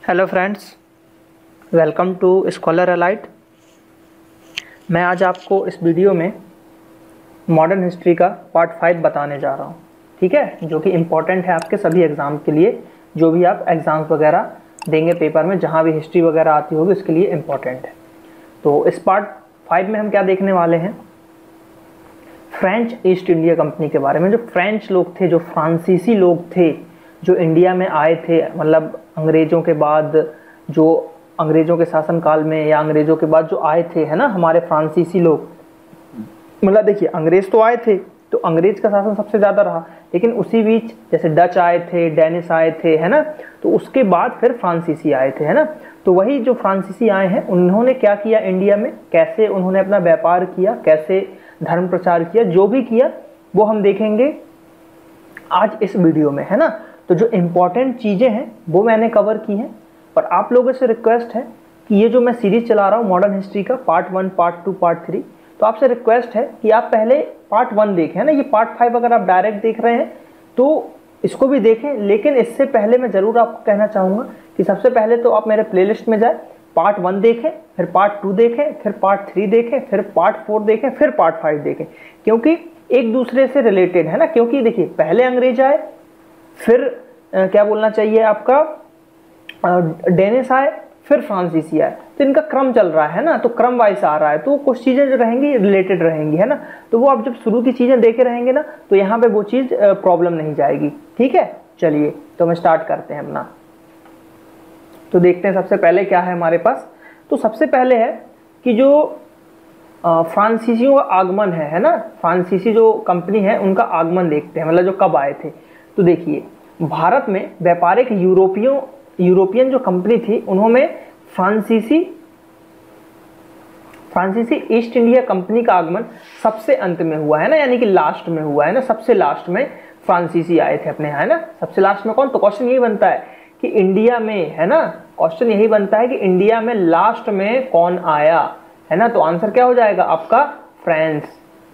Hello friends, welcome to scholar alight. मैं आज आपको इस वीडियो में मॉडर्न हिस्ट्री का पार्ट 5 बताने जा रहा हूँ, ठीक है, जो कि इम्पोर्टेंट है आपके सभी एग्ज़ाम के लिए। जो भी आप एग्ज़ाम्स वगैरह देंगे पेपर में, जहाँ भी हिस्ट्री वगैरह आती होगी उसके लिए इम्पोर्टेंट है। तो इस पार्ट 5 में हम क्या देखने वाले हैं, फ्रेंच ईस्ट इंडिया कंपनी के बारे में। जो फ्रेंच लोग थे, जो फ्रांसीसी लोग थे, जो इंडिया में आए थे, मतलब अंग्रेज़ों के बाद, जो अंग्रेज़ों के शासनकाल में या अंग्रेज़ों के बाद जो आए थे, है ना, हमारे फ्रांसीसी लोग। मतलब देखिए, अंग्रेज़ तो आए थे तो अंग्रेज़ का शासन सबसे ज़्यादा रहा, लेकिन उसी बीच जैसे डच आए थे, डेनिश आए थे, है ना, तो उसके बाद फिर फ्रांसीसी आए थे, है ना। तो वही जो फ्रांसीसी आए हैं, उन्होंने क्या किया इंडिया में, कैसे उन्होंने अपना व्यापार किया, कैसे धर्म प्रचार किया, जो भी किया वो हम देखेंगे आज इस वीडियो में, है ना। तो जो इम्पोर्टेंट चीज़ें हैं वो मैंने कवर की हैं, पर आप लोगों से रिक्वेस्ट है कि ये जो मैं सीरीज चला रहा हूँ मॉडर्न हिस्ट्री का, पार्ट 1, पार्ट 2, पार्ट 3, तो आपसे रिक्वेस्ट है कि आप पहले पार्ट 1 देखें, है ना। ये पार्ट 5 अगर आप डायरेक्ट देख रहे हैं तो इसको भी देखें, लेकिन इससे पहले मैं ज़रूर आपको कहना चाहूँगा कि सबसे पहले तो आप मेरे प्लेलिस्ट में जाए, पार्ट 1 देखें, फिर पार्ट 2 देखें, फिर पार्ट 3 देखें, फिर पार्ट 4 देखें, फिर पार्ट 5 देखें, क्योंकि एक दूसरे से रिलेटेड है ना। क्योंकि देखिए, पहले अंग्रेज आए, फिर क्या बोलना चाहिए आपका, डेनिश आए, फिर फ्रांसीसी आए, तो इनका क्रम चल रहा है ना, तो क्रम वाइज आ रहा है, तो कुछ चीज़ें जो रहेंगी रिलेटेड रहेंगी, है ना। तो वो आप जब शुरू की चीज़ें देखे रहेंगे ना, तो यहाँ पे वो चीज़ प्रॉब्लम नहीं जाएगी, ठीक है। चलिए तो हम स्टार्ट करते हैं अपना। तो देखते हैं सबसे पहले क्या है हमारे पास। तो सबसे पहले है कि जो फ्रांसीसियों का आगमन है ना, फ्रांसीसी जो कंपनी है उनका आगमन देखते हैं, मतलब जो कब आए थे। तो देखिए, भारत में व्यापारिक यूरोपियन जो कंपनी थी, उन्होंने फ्रांसीसी ईस्ट इंडिया कंपनी का आगमन सबसे अंत में हुआ है ना, यानी कि लास्ट में हुआ है ना, सबसे लास्ट में फ्रांसीसी आए थे अपने यहाँ, है ना। सबसे लास्ट में कौन, तो क्वेश्चन यही बनता है कि इंडिया में, है ना, क्वेश्चन यही बनता है कि इंडिया में लास्ट में कौन आया, है ना। तो आंसर क्या हो जाएगा आपका, फ्रांस,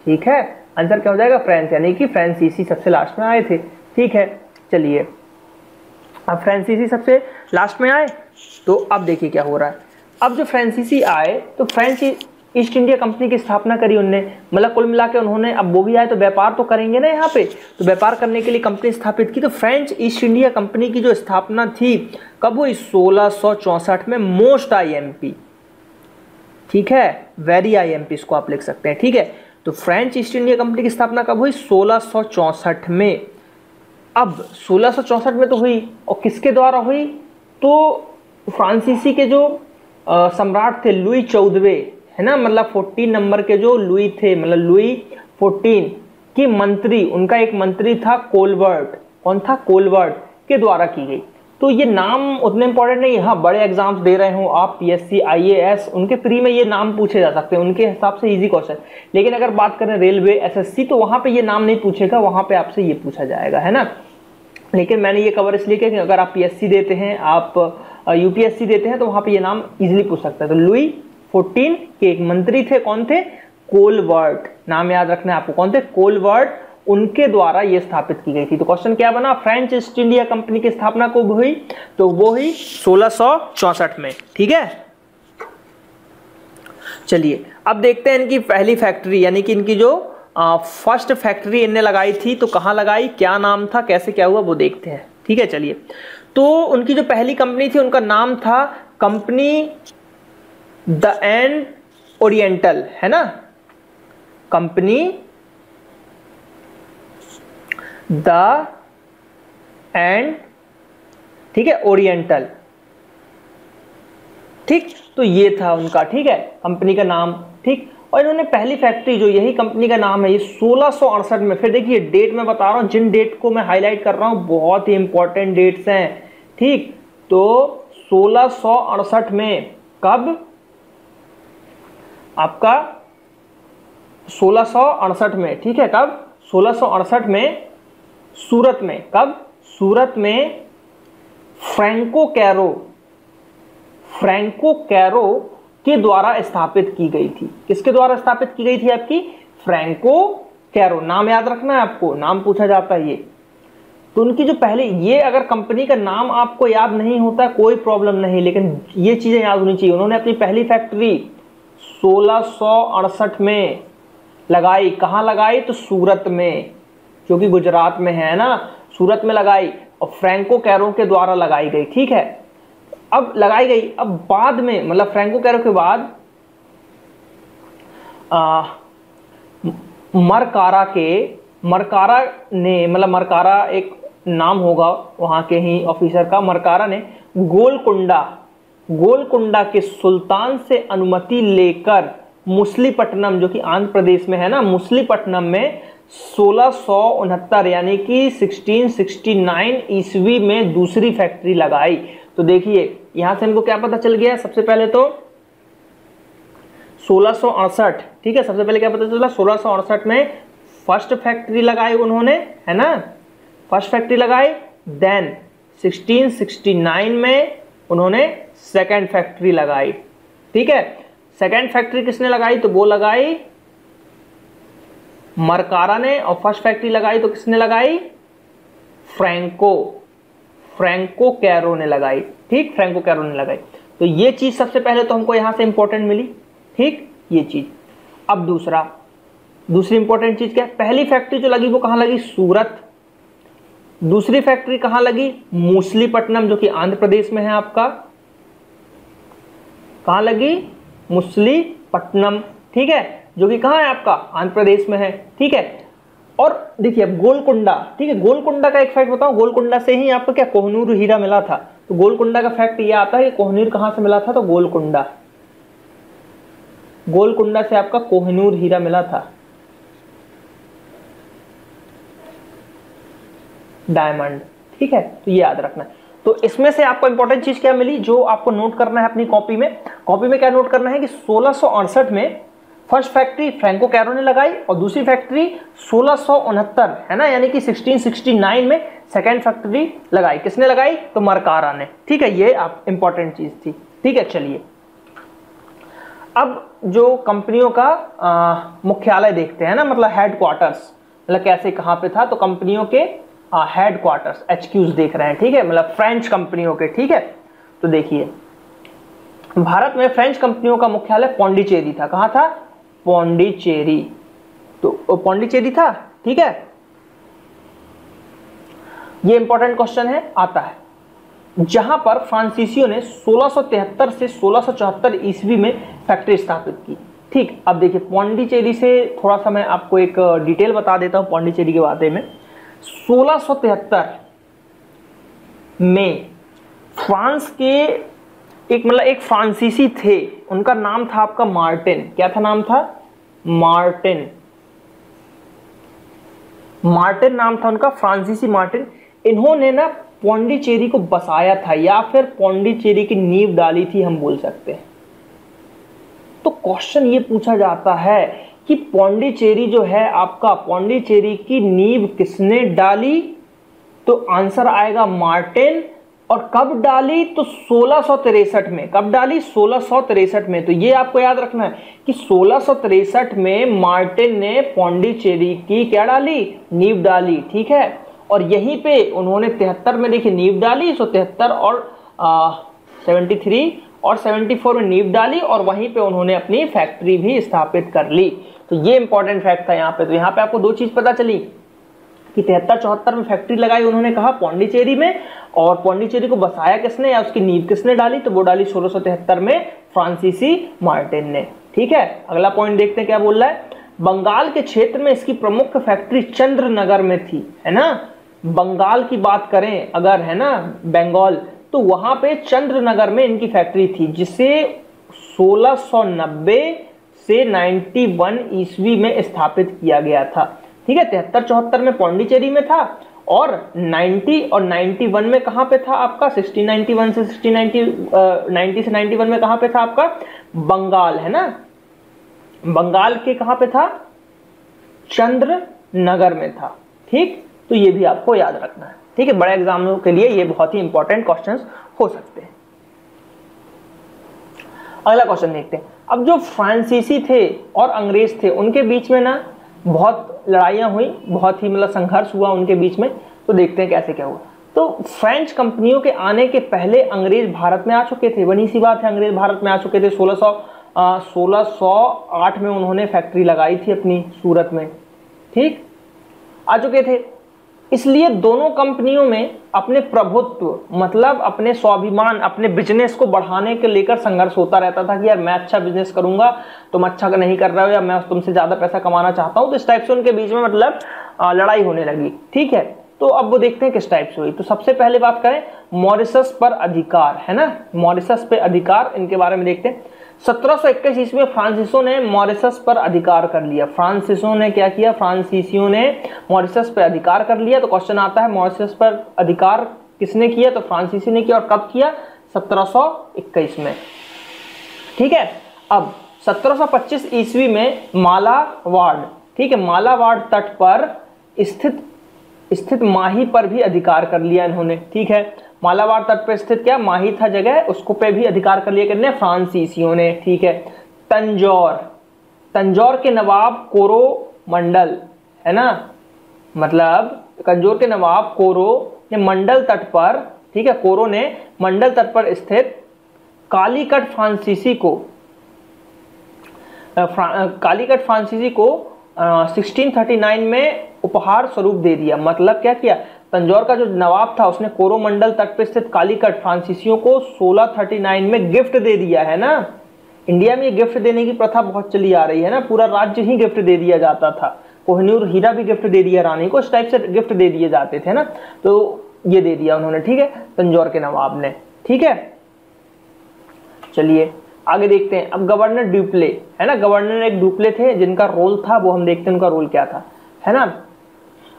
ठीक है। आंसर क्या हो जाएगा, फ्रांस, यानी कि फ्रांसीसी सबसे लास्ट में आए थे, ठीक है। चलिए, अब फ्रांसीसी सबसे लास्ट में आए, तो अब देखिए क्या हो रहा है। अब जो फ्रांसीसी आए तो फ्रेंच ईस्ट इंडिया कंपनी की स्थापना करी उनने, मतलब कुल मिला के उन्होंने, अब वो भी आए तो व्यापार तो करेंगे ना यहाँ पे, तो व्यापार करने के लिए कंपनी स्थापित की। तो फ्रेंच ईस्ट इंडिया कंपनी की जो स्थापना थी कब हुई, 1664 में, मोस्ट IMP, ठीक है, वेरी IMP इसको आप लिख सकते हैं, ठीक है। तो फ्रेंच ईस्ट इंडिया कंपनी की स्थापना कब हुई, 1664 में। अब 1664 में तो हुई, और किसके द्वारा हुई, तो फ्रांसीसी के जो सम्राट थे, लुई 14वें, है ना, मतलब 14 नंबर के जो लुई थे, मतलब लुई 14 की मंत्री, उनका एक मंत्री था कोलबर्ट, कौन था, कोलबर्ट, के द्वारा की गई। तो ये नाम उतने इंपॉर्टेंट नहीं है, हाँ, बड़े एग्जाम्स दे रहे हो आप, PSC IAS, उनके प्री में ये नाम पूछे जा सकते हैं, उनके हिसाब से इजी क्वेश्चन। लेकिन अगर बात करें रेलवे, SSC, तो वहां पे ये नाम नहीं पूछेगा, वहां पे आपसे ये पूछा जाएगा, है ना। लेकिन मैंने ये कवर इसलिए किया कि अगर आप PSC देते हैं, आप UPSC देते हैं, तो वहां पे ये नाम इजीली पूछ सकता है। तो लुई 14 के एक मंत्री थे, कौन थे, कोलबर्ट, नाम याद रखना है आपको, कौन थे, कोलबर्ट, उनके द्वारा ये स्थापित की गई थी। तो क्वेश्चन क्या बना, फ्रेंच ईस्ट इंडिया कंपनी की स्थापना कब हुई, तो वो हुई 1664 में, ठीक है। चलिए अब देखते हैं इनकी पहली फैक्ट्री, यानी कि इनकी जो फर्स्ट फैक्ट्री इनने लगाई थी, तो कहाँ लगाई, क्या नाम था, कैसे क्या हुआ, वो देखते हैं, ठीक है। चलिए, तो उनकी जो पहली कंपनी थी उनका नाम था कंपनी द एंड ओरिएंटल, है ना, कंपनी द एंड, ठीक है, ओरिएंटल, ठीक। तो ये था उनका, ठीक है, कंपनी का नाम, ठीक। और इन्होंने पहली फैक्ट्री, जो यही कंपनी का नाम है, ये 1668 में, फिर देखिए डेट मैं बता रहा हूँ, जिन डेट को मैं हाईलाइट कर रहा हूँ बहुत ही इंपॉर्टेंट डेट्स हैं, ठीक। तो 1668 में, कब आपका 1668 में, ठीक है, कब 1668 में सूरत में, कब, सूरत में फ्रैंको कैरो के द्वारा स्थापित की गई थी। किसके द्वारा स्थापित की गई थी आपकी, फ्रैंको कैरो, नाम याद रखना है आपको, नाम पूछा जाता है ये, तो उनकी जो पहले, ये अगर कंपनी का नाम आपको याद नहीं होता कोई प्रॉब्लम नहीं, लेकिन ये चीजें याद होनी चाहिए। उन्होंने अपनी पहली फैक्ट्री 1668 में लगाई। कहाँ लगाई? तो सूरत में, जो कि गुजरात में है ना, सूरत में लगाई और फ्रैंको कैरो के द्वारा लगाई गई। ठीक है, अब लगाई गई। अब बाद में, मतलब फ्रैंको कैरो के बाद मरकारा ने, मतलब मरकारा एक नाम होगा वहां के ही ऑफिसर का, मरकारा ने गोलकुंडा के सुल्तान से अनुमति लेकर मुसलीपट्टनम, जो कि आंध्र प्रदेश में है ना, मुसलीपट्टनम में 1669 यानी कि 1669 ईस्वी में दूसरी फैक्ट्री लगाई। तो देखिए यहां से हमको क्या पता चल गया? सबसे पहले तो 1668, ठीक है, सबसे पहले क्या पता चला? 1668 में फर्स्ट फैक्ट्री लगाई उन्होंने, है ना, फर्स्ट फैक्ट्री लगाई। देन 1669 में उन्होंने सेकेंड फैक्ट्री लगाई। ठीक है, सेकेंड फैक्ट्री किसने लगाई? तो वो लगाई मरकारा ने, और फर्स्ट फैक्ट्री लगाई तो किसने लगाई? फ्रैंको कैरो ने लगाई। ठीक, फ्रैंको कैरो ने लगाई। तो ये चीज सबसे पहले तो हमको यहां से इंपॉर्टेंट मिली। ठीक, ये चीज। अब दूसरी इंपॉर्टेंट चीज क्या है? पहली फैक्ट्री जो लगी वो कहां लगी? सूरत। दूसरी फैक्ट्री कहां लगी? मुसलीपट्टनम, जो कि आंध्र प्रदेश में है आपका। कहां लगी? मुसलीपट्टनम, ठीक है, जो कि कहां है आपका? आंध्र प्रदेश में है। ठीक है, और देखिए अब गोलकुंडा, ठीक है, गोलकुंडा का एक फैक्ट बताओ। गोलकुंडा से ही आपको क्या कोहिनूर हीरा मिला था। तो गोलकुंडा का फैक्ट ये आता है कि कोहिनूर कहां से मिला था? तो गोलकुंडा से आपका कोहिनूर हीरा मिला था, डायमंड। ठीक है, तो ये याद रखना है। तो इसमें से आपको इंपॉर्टेंट चीज क्या मिली जो आपको नोट करना है अपनी कॉपी में? कॉपी में क्या नोट करना है कि 1668 में फर्स्ट फैक्ट्री फ्रैंको कैरो ने लगाई और दूसरी फैक्ट्री 1669, है ना, यानी कि 1669 में सेकेंड फैक्ट्री लगाई। किसने लगाई? तो मरकारा ने। ठीक है, ये आप इंपॉर्टेंट चीज थी। ठीक है, चलिए अब जो कंपनियों का मुख्यालय देखते हैं ना, मतलब हेडक्वार्टर्स, मतलब कैसे कहां पे था? तो कंपनियों के हेडक्वार्टर्स, HQs देख रहे हैं। ठीक है, मतलब फ्रेंच कंपनियों के। ठीक है, तो देखिए भारत में फ्रेंच कंपनियों का मुख्यालय पौंडीचेरी था। कहां था? पौंडीचेरी। तो पौंडीचेरी था। ठीक है, ये इंपॉर्टेंट क्वेश्चन है, आता है, जहां पर फ्रांसीसियों ने 1673 से 1674 ईस्वी में फैक्ट्री स्थापित की। ठीक, अब देखिए पौंडीचेरी से थोड़ा सा मैं आपको एक डिटेल बता देता हूं पौंडीचेरी के बारे में। 1673 में फ्रांस के एक फ्रांसीसी थे, उनका नाम था आपका मार्टिन। क्या था नाम था? मार्टिन नाम था उनका, फ्रांसीसी मार्टिन। इन्होंने ना पौंडीचेरी को बसाया था, या फिर पौंडीचेरी की नींव डाली थी, हम बोल सकते हैं। तो क्वेश्चन ये पूछा जाता है कि पौंडीचेरी जो है आपका, पौंडीचेरी की नींव किसने डाली? तो आंसर आएगा मार्टिन। और कब डाली? तो 1663 में। कब डाली? 1663 में। तो ये आपको याद रखना है कि 1663 में मार्टिन ने पौंडीचेरी की क्या डाली? नींव डाली। ठीक है, और यहीं पे उन्होंने 73 में देखिए नींव डाली, 73 और 73 और 74 में नींव डाली, और वहीं पे उन्होंने अपनी फैक्ट्री भी स्थापित कर ली। तो ये इंपॉर्टेंट फैक्ट था यहाँ पे। तो यहाँ पे आपको दो चीज पता चली कि 73-74 में फैक्ट्री लगाई उन्होंने, कहा पौंडीचेरी में, और पौंडीचेरी को बसाया किसने या उसकी नींव किसने डाली? तो वो डाली 1673 में फ्रांसीसी मार्टिन ने। ठीक है, अगला पॉइंट देखते हैं क्या बोल रहा है। बंगाल के क्षेत्र में इसकी प्रमुख फैक्ट्री चंद्रनगर में थी, है ना। बंगाल की बात करें अगर, है ना, बंगाल, तो वहां पे चंद्रनगर में इनकी फैक्ट्री थी, जिसे 1690 से 91 ईस्वी में स्थापित किया गया था। ठीक है, 73-74 में पौंडीचेरी में था, और 90 और 91 में कहां पे था आपका? 1691 से 90 से 91 में कहां पे था आपका? बंगाल, है ना। बंगाल के कहां पे था? चंद्रनगर में था। ठीक, तो ये भी आपको याद रखना है। ठीक है, बड़े एग्जामों के लिए ये बहुत ही इंपॉर्टेंट क्वेश्चंस हो सकते हैं। अगला क्वेश्चन देखते हैं। अब जो फ्रांसीसी थे और अंग्रेज थे, उनके बीच में ना बहुत लड़ाइयां हुई, बहुत ही मतलब संघर्ष हुआ उनके बीच में। तो देखते हैं कैसे क्या हुआ। तो फ्रेंच कंपनियों के आने के पहले अंग्रेज भारत में आ चुके थे, बनी सी बात है, अंग्रेज भारत में आ चुके थे। 1608 में उन्होंने फैक्ट्री लगाई थी अपनी सूरत में, ठीक, आ चुके थे। इसलिए दोनों कंपनियों में अपने प्रभुत्व मतलब अपने स्वाभिमान, अपने बिजनेस को बढ़ाने के लेकर संघर्ष होता रहता था कि यार मैं अच्छा बिजनेस करूंगा, तुम अच्छा नहीं कर रहे हो, या मैं तुमसे ज्यादा पैसा कमाना चाहता हूं। तो इस टाइप से उनके बीच में मतलब लड़ाई होने लगी, ठीक है। तो अब वो देखते हैं किस टाइप से हुई। तो सबसे पहले बात करें मॉरिशस पर अधिकार, है ना, मॉरिशस पे अधिकार, इनके बारे में देखते हैं। 1721 ईस्वी में फ्रांसीसियों ने मॉरिशस पर अधिकार कर लिया। फ्रांसीसियों ने क्या किया, फ्रांसीसियों ने मॉरिशस पर अधिकार कर लिया। तो क्वेश्चन आता है मॉरिशस पर अधिकार किसने किया, तो फ्रांसीसी ने किया। और कब किया, 1721 में, ठीक है। अब 1725 ईस्वी में मालावाड़, ठीक है, मालावाड़ तट पर स्थित माही पर भी अधिकार कर लिया इन्होंने, ठीक है। मालाबार तट पर स्थित क्या माही था जगह, उसको पे भी अधिकार कर लिया किसने, फ्रांसीसियों ने, ठीक है। तंजौर के नवाब कोरोमंडल, है ना, मतलब तंजौर के नवाब कोरो ने मंडल तट पर, ठीक है, कोरो ने मंडल तट पर स्थित कालीकट फ्रांसीसी को 1639 में उपहार स्वरूप दे दिया। मतलब क्या किया, तंजौर का जो नवाब था उसने कोरोमंडल तट पर स्थित कालीकट फ्रांसीसियों को 1639 में गिफ्ट दे दिया, है ना। इंडिया में गिफ्ट देने की प्रथा बहुत चली आ रही है ना, पूरा राज्य ही गिफ्ट दे दिया जाता था। कोहिनूर हीरा भी गिफ्ट दे दिया रानी को, इस टाइप से गिफ्ट दे दिए जाते थे ना। तो ये दे दिया उन्होंने, ठीक है, तंजौर के नवाब ने, ठीक है। चलिए आगे देखते हैं। अब गवर्नर ड्यूप्ले, है ना, गवर्नर एक ड्यूप्ले थे जिनका रोल था, वो हम देखते हैं उनका रोल क्या था, है ना।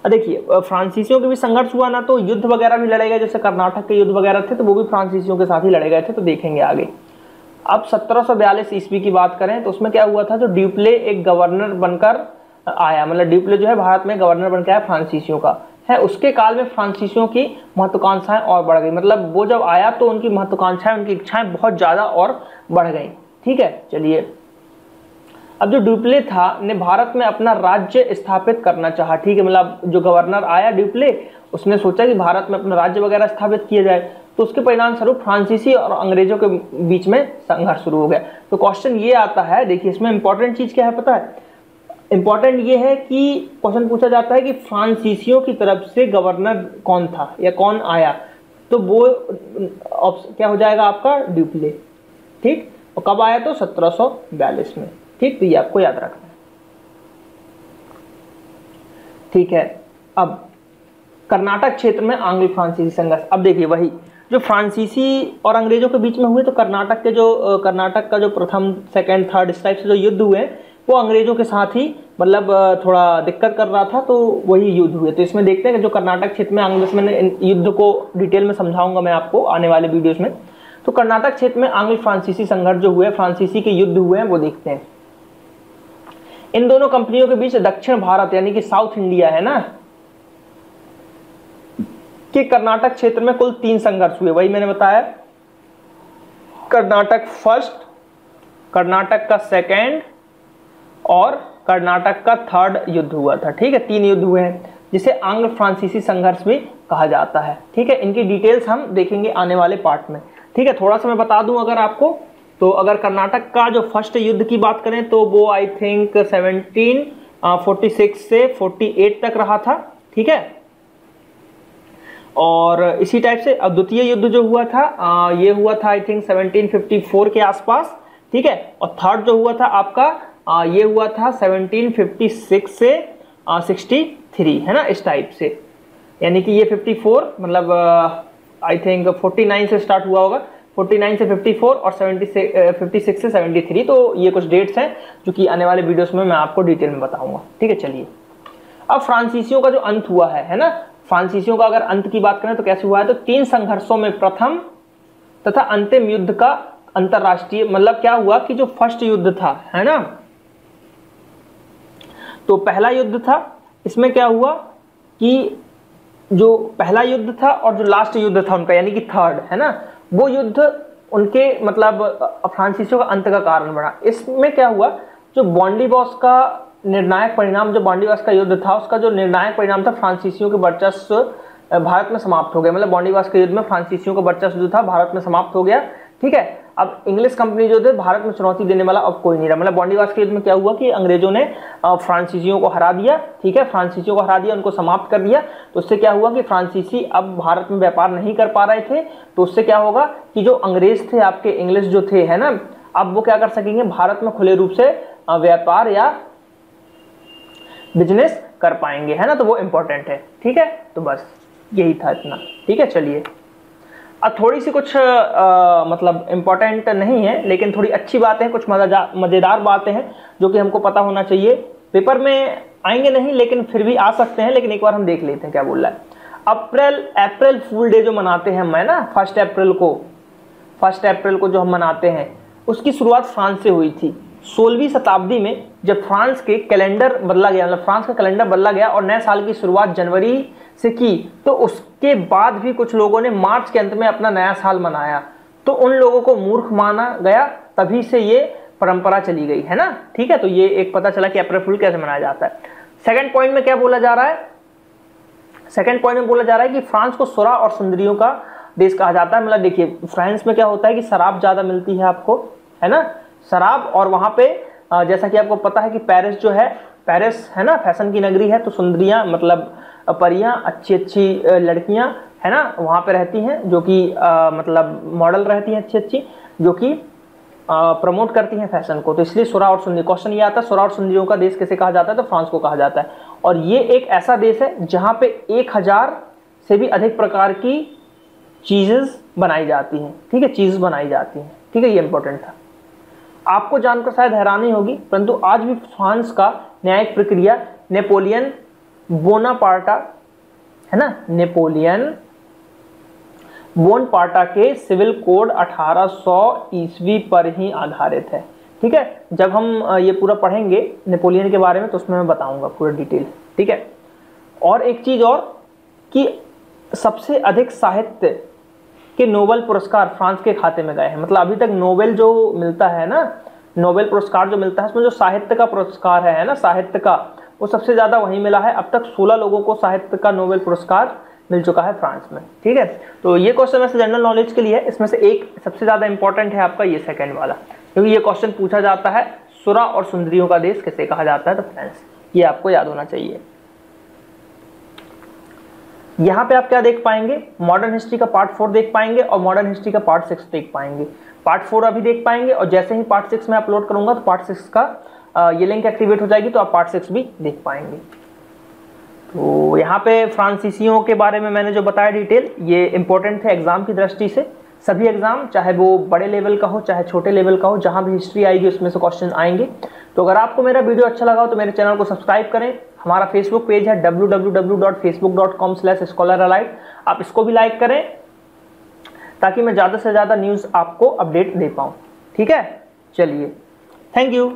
देखिए फ्रांसीसियों के भी संघर्ष हुआ ना, तो युद्ध वगैरह भी लड़े गए, जैसे कर्नाटक के युद्ध वगैरह थे तो वो भी फ्रांसीसियों के साथ ही लड़े गए थे, तो देखेंगे आगे। अब 1742 ईस्वी की बात करें तो उसमें क्या हुआ था, जो ड्यूप्ले एक गवर्नर बनकर आया, मतलब ड्यूप्ले जो है भारत में गवर्नर बनकर आया फ्रांसीसियों का, है। उसके काल में फ्रांसीसियों की महत्वाकांक्षाएं और बढ़ गई, मतलब वो जब आया तो उनकी महत्वाकांक्षाएं, उनकी इच्छाएं बहुत ज्यादा और बढ़ गई, ठीक है। चलिए अब जो ड्यूप्ले था ने भारत में अपना राज्य स्थापित करना चाहा, ठीक है, मतलब जो गवर्नर आया ड्यूप्ले उसने सोचा कि भारत में अपना राज्य वगैरह स्थापित किया जाए, तो उसके परिणाम स्वरूप फ्रांसीसी और अंग्रेजों के बीच में संघर्ष शुरू हो गया। तो क्वेश्चन ये आता है, देखिए इसमें इंपॉर्टेंट चीज क्या है पता है, इंपॉर्टेंट ये है कि क्वेश्चन पूछा जाता है कि फ्रांसीसियों की तरफ से गवर्नर कौन था या कौन आया, तो वो क्या हो जाएगा आपका, ड्यूप्ले, ठीक। और कब आया, तो 1742 में, ठीक। तो ये आपको याद रखना है, ठीक है। अब कर्नाटक क्षेत्र में आंग्ल फ्रांसीसी संघर्ष। अब देखिए वही जो फ्रांसीसी और अंग्रेजों के बीच में हुए, तो कर्नाटक का जो प्रथम सेकंड थर्ड इस टाइप से जो युद्ध हुए वो अंग्रेजों के साथ ही मतलब थोड़ा दिक्कत कर रहा था, तो वही युद्ध हुए। तो इसमें देखते हैं कि जो कर्नाटक क्षेत्र में आंग्ल, में युद्ध को डिटेल में समझाऊंगा मैं आपको आने वाले वीडियोस में। तो कर्नाटक क्षेत्र में आंग्ल फ्रांसीसी संघर्ष जो हुए, फ्रांसीसी के युद्ध हुए हैं, वो देखते हैं। इन दोनों कंपनियों के बीच दक्षिण भारत यानी कि साउथ इंडिया, है ना, कि कर्नाटक क्षेत्र में कुल 3 संघर्ष हुए, वही मैंने बताया, कर्नाटक फर्स्ट, कर्नाटक का सेकेंड और कर्नाटक का थर्ड युद्ध हुआ था, ठीक है। 3 युद्ध हुए हैं जिसे आंग्ल फ्रांसीसी संघर्ष भी कहा जाता है, ठीक है। इनकी डिटेल्स हम देखेंगे आने वाले पार्ट में, ठीक है। थोड़ा सा मैं बता दूं अगर आपको, तो अगर कर्नाटक का जो फर्स्ट युद्ध की बात करें तो वो आई थिंक 1746 से 48 तक रहा था, ठीक है। और इसी टाइप से अब द्वितीय युद्ध जो हुआ था ये हुआ था आई थिंक 1754 के आसपास, ठीक है। और थर्ड जो हुआ था आपका ये हुआ था 1756 से 63, है ना, इस टाइप से। यानी कि ये 54 मतलब आई थिंक 49 से स्टार्ट हुआ होगा, 49 से 54 और 56 से 73। तो ये कुछ डेट्स हैं जो कि आने वाले वीडियोस में मैं आपको डिटेल में बताऊंगा, ठीक है। चलिए अब फ्रांसीसियों का जो अंत हुआ है ना, फ्रांसीसियों का अगर अंत की बात करें तो कैसे हुआ है, तो 3 संघर्षों में प्रथम तथा अंतिम युद्ध का अंतरराष्ट्रीय, मतलब क्या हुआ कि जो फर्स्ट युद्ध था, है ना, तो पहला युद्ध था, इसमें क्या हुआ कि जो पहला युद्ध था और जो लास्ट युद्ध था उनका यानी कि थर्ड, है ना, वो युद्ध उनके मतलब फ्रांसीसियों का अंत का कारण बना। इसमें क्या हुआ, जो बॉन्डीबॉस का निर्णायक परिणाम, जो बॉन्डीबॉस का युद्ध था उसका जो निर्णायक परिणाम था फ्रांसीसियों के वर्चस्व भारत में समाप्त हो गया, मतलब बॉन्डीवास के युद्ध में फ्रांसीसियों का वर्चस्व जो था भारत में समाप्त हो गया। ठीक है, अब इंग्लिश कंपनी जो थे भारत में चुनौती देने वाला अब कोई नहीं रहा। मतलब बॉन्डीवास के युद्ध में क्या हुआ कि अंग्रेजों ने फ्रांसीसियों को हरा दिया। ठीक है, फ्रांसीसियों को हरा दिया, उनको समाप्त कर दिया। तो उससे क्या हुआ कि फ्रांसीसी अब भारत में व्यापार नहीं कर पा रहे थे। तो उससे क्या होगा कि जो अंग्रेज थे आपके, इंग्लिश जो थे, है ना, अब वो क्या कर सकेंगे, भारत में खुले रूप से व्यापार या बिजनेस कर पाएंगे, है ना। तो वो इंपॉर्टेंट है। ठीक है, तो बस यही था इतना। ठीक है, चलिए अब थोड़ी सी कुछ मतलब इंपॉर्टेंट नहीं है लेकिन थोड़ी अच्छी बातें हैं, कुछ मजेदार बातें हैं जो कि हमको पता होना चाहिए। पेपर में आएंगे नहीं लेकिन फिर भी आ सकते हैं, लेकिन एक बार हम देख लेते हैं क्या बोल रहा है। अप्रैल फूल डे जो मनाते हैं हम, है ना, 1 अप्रैल को जो हम मनाते हैं, उसकी शुरुआत फ्रांस से हुई थी 16वीं शताब्दी में, जब फ्रांस के कैलेंडर बदला गया, मतलब फ्रांस का कैलेंडर बदला गया और नए साल की शुरुआत जनवरी से की। तो उसके बाद भी कुछ लोगों ने मार्च के अंत में अपना नया साल मनाया, तो उन लोगों को मूर्ख माना गया, तभी से ये परंपरा चली गई, है ना। ठीक है, तो ये एक पता चला कि अप्रैल फूल कैसे मनाया जाता है। सेकंड पॉइंट में क्या बोला जा रहा है, सेकंड पॉइंट में बोला जा रहा है कि फ्रांस को सुरा और सुंदरियों का देश कहा जाता है। मतलब देखिए फ्रांस में क्या होता है कि शराब ज्यादा मिलती है आपको, है ना, शराब, और वहां पे जैसा कि आपको पता है कि पेरिस जो है, पेरिस है ना, फैशन की नगरी है, तो सुंदरियां मतलब परियां, अच्छी अच्छी लड़कियां, है ना, वहां पे रहती हैं, जो कि मतलब मॉडल रहती हैं अच्छी अच्छी, जो कि प्रमोट करती हैं फैशन को। तो इसलिए सुरा और सुंदरी, क्वेश्चन ये आता है सुरा और सुंदरियों का देश किसे कहा जाता है, तो फ्रांस को कहा जाता है। और ये एक ऐसा देश है जहां पे 1000 से भी अधिक प्रकार की चीजेस बनाई जाती हैं। ठीक है, चीज बनाई जाती हैं। ठीक है, ये इंपॉर्टेंट था। आपको जानकर शायद हैरानी होगी, परंतु आज भी फ्रांस का न्यायिक प्रक्रिया नेपोलियन बोनापार्टा, है ना, नेपोलियन बोनापार्टा के सिविल कोड 1800 ईस्वी पर ही आधारित है। ठीक है, जब हम ये पूरा पढ़ेंगे नेपोलियन के बारे में तो उसमें मैं बताऊंगा पूरा डिटेल। ठीक है, और एक चीज और कि सबसे अधिक साहित्य के नोबेल पुरस्कार फ्रांस के खाते में गए हैं। मतलब अभी तक नोबेल जो मिलता है ना, नोबेल पुरस्कार जो मिलता है उसमें जो साहित्य का पुरस्कार है ना, साहित्य का, वो सबसे ज्यादा वहीं मिला है। अब तक 16 लोगों को साहित्य का नोबेल पुरस्कार मिल चुका है फ्रांस में। ठीक है, तो ये क्वेश्चन वैसे जनरल नॉलेज के लिए है, इसमें से एक सबसे ज्यादा इंपॉर्टेंट है आपका ये सेकंड वाला, क्योंकि ये क्वेश्चन पूछा जाता है सुरा और सुंदरियों का देश किसे कहा जाता है, तो फ्रांस। ये आपको याद होना चाहिए। यहाँ पे आप क्या देख पाएंगे, मॉडर्न हिस्ट्री का पार्ट 4 देख पाएंगे और मॉडर्न हिस्ट्री का पार्ट 6 देख पाएंगे। पार्ट 4 अभी देख पाएंगे और जैसे ही पार्ट 6 में अपलोड करूंगा तो पार्ट 6 का ये लिंक एक्टिवेट हो जाएगी, तो आप पार्ट 6 भी देख पाएंगे। तो यहाँ पे फ्रांसीसियों के बारे में मैंने जो बताया डिटेल, ये इंपॉर्टेंट थे एग्जाम की दृष्टि से। सभी एग्जाम, चाहे वो बड़े लेवल का हो चाहे छोटे लेवल का हो, जहां भी हिस्ट्री आएगी उसमें से क्वेश्चन आएंगे। तो अगर आपको मेरा वीडियो अच्छा लगा हो तो मेरे चैनल को सब्सक्राइब करें। हमारा फेसबुक पेज है www.facebook.com/scholaralite, आप इसको भी लाइक करें ताकि मैं ज़्यादा से ज़्यादा न्यूज़ आपको अपडेट दे पाऊँ। ठीक है, चलिए, थैंक यू।